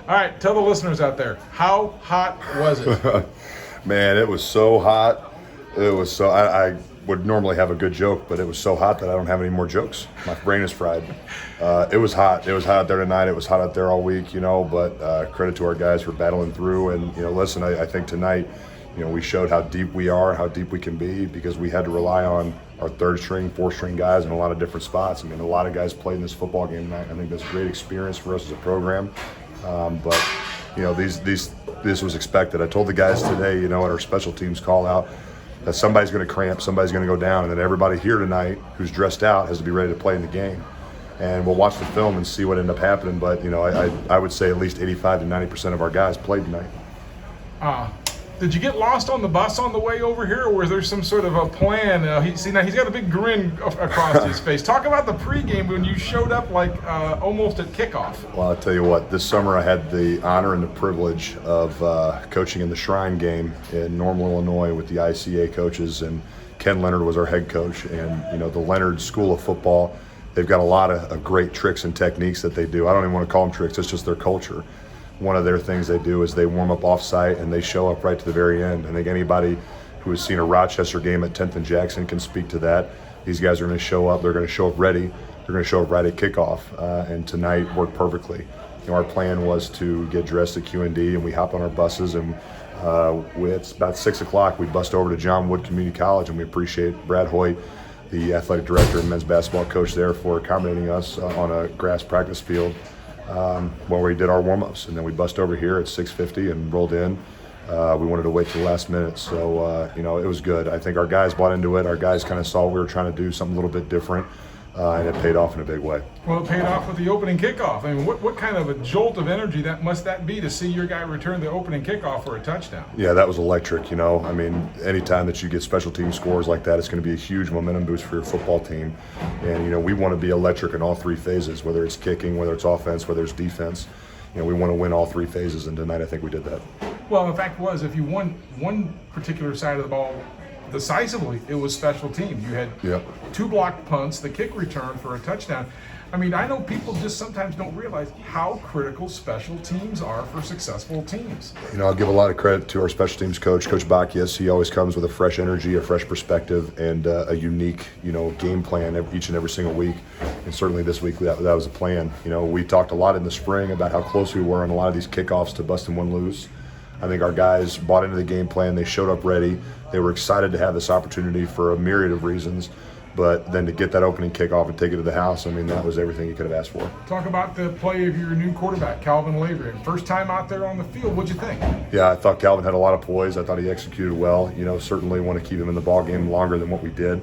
All right, tell the listeners out there, how hot was it? Man, it was so hot. It was so. I would normally have a good joke, but it was so hot that I don't have any more jokes. My brain is fried. It was hot. It was hot out there tonight. It was hot out there all week, But credit to our guys for battling through. And listen, I think tonight, we showed how deep we are, how deep we can be, because we had to rely on our third string, fourth string guys in a lot of different spots. I mean, a lot of guys played in this football game tonight. I think that's a great experience for us as a program. But this was expected. I told the guys today, at our special teams call out, that somebody's going to cramp, somebody's going to go down, and that everybody here tonight who's dressed out has to be ready to play in the game. And we'll watch the film and see what ended up happening. But I would say at least 85 to 90% of our guys played tonight. Did you get lost on the bus on the way over here, or was there some sort of a plan? Now he's got a big grin across his face. Talk about the pregame when you showed up almost at kickoff. Well, I'll tell you what, this summer I had the honor and the privilege of coaching in the Shrine game in Normal, Illinois with the ICA coaches, and Ken Leonard was our head coach. And, the Leonard School of Football, they've got a lot of great tricks and techniques that they do. I don't even want to call them tricks, it's just their culture. One of their things they do is they warm up off-site and they show up right to the very end. I think anybody who has seen a Rochester game at 10th and Jackson can speak to that. These guys are going to show up. They're going to show up ready. They're going to show up right at kickoff. And tonight worked perfectly. Our plan was to get dressed at Q&D, and we hop on our buses, and it's about 6 o'clock. We bust over to John Wood Community College, and we appreciate Brad Hoyt, the athletic director and men's basketball coach there, for accommodating us on a grass practice field. Where we did our warm-ups, and then we bust over here at 6:50 and rolled in. We wanted to wait till the last minute, so it was good. I think our guys bought into it. Our guys kind of saw we were trying to do something a little bit different, and it paid off in a big way. Well, it paid off with the opening kickoff. I mean, what kind of a jolt of energy must that be to see your guy return the opening kickoff for a touchdown? Yeah, that was electric. I mean, anytime that you get special team scores like that, it's going to be a huge momentum boost for your football team. And we want to be electric in all three phases, whether it's kicking, whether it's offense, whether it's defense. We want to win all three phases, and tonight I think we did that. Well, the fact was, if you won one particular side of the ball decisively, it was special teams. You had two blocked punts, the kick return for a touchdown. I mean, I know people just sometimes don't realize how critical special teams are for successful teams. I'll give a lot of credit to our special teams coach, Coach Bacchius. He always comes with a fresh energy, a fresh perspective, and a unique, game plan each and every single week. And certainly this week that was a plan. We talked a lot in the spring about how close we were on a lot of these kickoffs to busting one loose. I think our guys bought into the game plan. They showed up ready. They were excited to have this opportunity for a myriad of reasons. But then to get that opening kickoff and take it to the house, I mean, that was everything you could have asked for. Talk about the play of your new quarterback, Calvin Lavery. First time out there on the field, what'd you think? Yeah, I thought Calvin had a lot of poise. I thought he executed well. Certainly want to keep him in the ball game longer than what we did.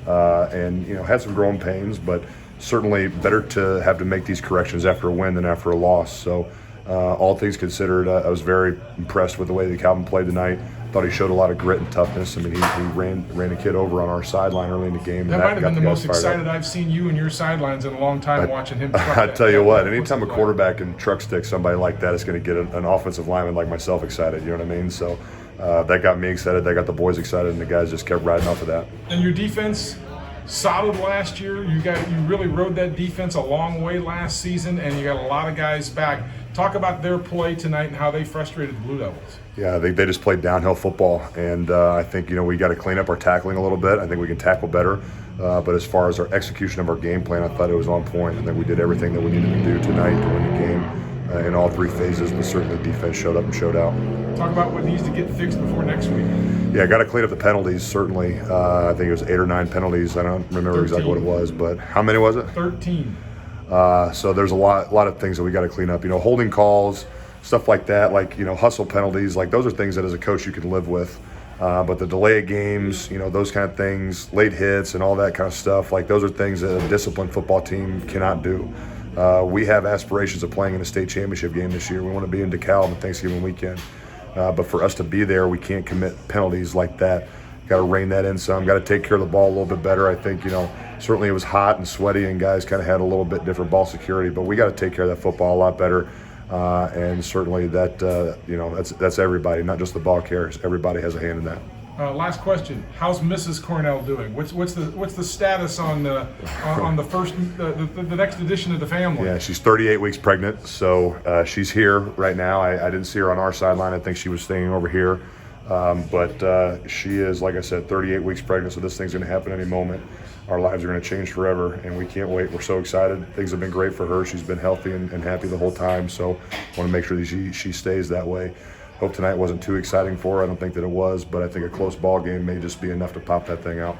And had some growing pains, but certainly better to have to make these corrections after a win than after a loss. So all things considered, I was very impressed with the way that Calvin played tonight. Thought he showed a lot of grit and toughness. I mean, he ran a kid over on our sideline early in the game. That might have been the most excited I've seen you and your sidelines in a long time watching him. I tell you what, anytime a quarterback can truck stick somebody like that, it's going to get an offensive lineman like myself excited. You know what I mean? So that got me excited. That got the boys excited, and the guys just kept riding off of that. And your defense, solid last year. You really rode that defense a long way last season, and you got a lot of guys back. Talk about their play tonight and how they frustrated the Blue Devils. Yeah, I think they just played downhill football, and I think we got to clean up our tackling a little bit. I think we can tackle better, but as far as our execution of our game plan, I thought it was on point, and that we did everything that we needed to do tonight to win the game in all three phases. But certainly defense showed up and showed out. Talk about what needs to get fixed before next week. Yeah, got to clean up the penalties. Certainly, I think it was 8 or 9 penalties. I don't remember 13. Exactly what it was, but how many was it? 13. So there's a lot of things that we got to clean up. Holding calls, stuff like that, hustle penalties, those are things that as a coach you can live with. But the delay of games, those kind of things, late hits and all that kind of stuff, those are things that a disciplined football team cannot do. We have aspirations of playing in a state championship game this year. We want to be in DeKalb on Thanksgiving weekend. But for us to be there, we can't commit penalties like that. Got to rein that in some. Got to take care of the ball a little bit better. I think, certainly it was hot and sweaty and guys kind of had a little bit different ball security, but we got to take care of that football a lot better. And certainly that, that's everybody, not just the ball carriers. Everybody has a hand in that. Last question: how's Mrs. Cornell doing? What's the status on the next edition of the family? Yeah, she's 38 weeks pregnant, so she's here right now. I didn't see her on our sideline. I think she was staying over here, but she is, like I said, 38 weeks pregnant. So this thing's going to happen any moment. Our lives are going to change forever, and we can't wait. We're so excited. Things have been great for her. She's been healthy and happy the whole time. So want to make sure that she stays that way. Hope tonight wasn't too exciting for her. I don't think that it was, but I think a close ball game may just be enough to pop that thing out.